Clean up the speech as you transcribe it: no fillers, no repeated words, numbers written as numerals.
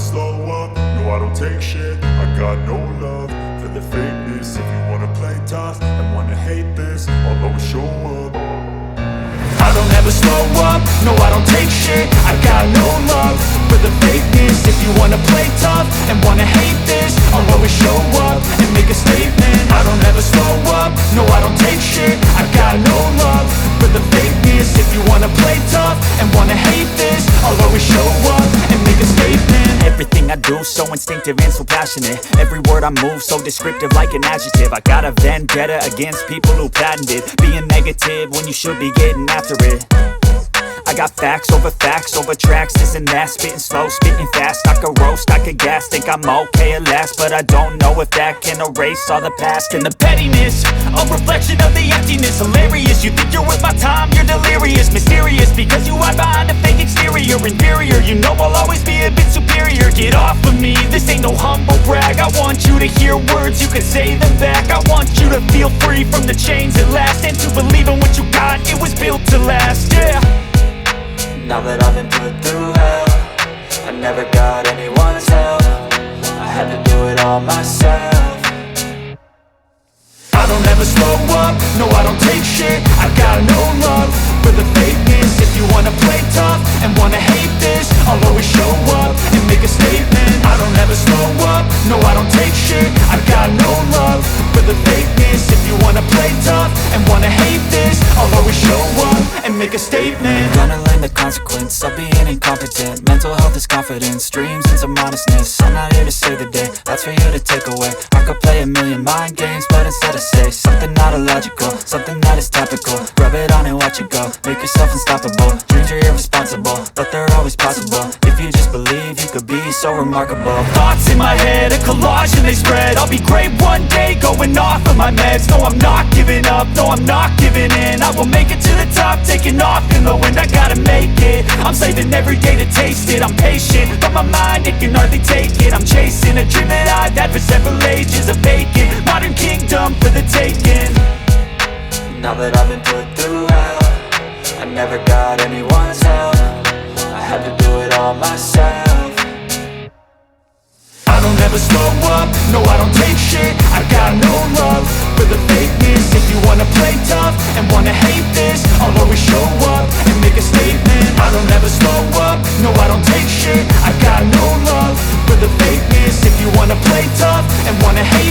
slow up, no I don't take shit. I got no love for the fakeness. If you wanna play tough and wanna hate this, I'll always show up. I don't ever slow up, no I don't take shit. I got no love for the fakeness. If you wanna play tough and wanna hate this, I'll always show up and make a statement. I don't ever slow up, no I don't take shit. I got no love for the fakeness. If you wanna play tough and wanna hate this, I'll always show up and make a statement. Everything I do so instinctive and so passionate. Every word I move so descriptive like an adjective. I got a vendetta against people who patented being negative when you should be getting after it. I got facts over tracks, this and that. Spitting slow, spitting fast, I could roast, I could gas. Think I'm okay at last, but I don't know if that can erase all the past. And the pettiness, a reflection of the emptiness. Hilarious, you think you're worth my time, you're delirious. Mysterious, because you hide behind a fake exterior. Inferior, you know I'll always be a bit superior. Get off of me, this ain't no humble brag. I want you to hear words, you can say them back. I want you to feel free from the chains at last, and to believe in what you got, it was built to last, yeah. Now that I've been put through hell, I never got anyone's help. I had to do it all myself. I don't ever slow up, no I don't take shit. I got no love for the fakeness. If you wanna play tough and wanna hate this, I'll always show up and make a statement. I don't ever slow up, no I don't take shit. I got no love for the fakeness. If you wanna play tough and wanna hate this, I'll always show up and make a statement. Gonna learn the consequence of being incompetent. Mental health is confidence, dreams and some honestness. I'm not here to save the day, that's for you to take away. I could play a million mind games, but instead I say something not illogical, something that is topical. Rub it on and watch it go, make yourself unstoppable. Dreams are irresponsible, but they're always possible. If you just believe, you could be so remarkable. Thoughts in my head, a collage and they spread. I'll be great one day, going off of my meds. No, I'm not giving up, no, I'm not giving in. I will make it to the top, taking off in the wind. I gotta make it, I'm saving every day to taste it. I'm patient, but my mind, it can hardly take it. I'm chasing a dream that I've had for several ages. A vacant, modern kingdom for the taking. Now that I've been put through hell, I never got anyone's help. I had to do it all myself. I don't ever slow up, no I don't take shit. I got no love for the fakeness. If you wanna play tough and wanna hate this, I'll always show up and make a statement. I don't ever slow up, no I don't take shit. I got no love for the fakeness. If you wanna play tough and wanna hate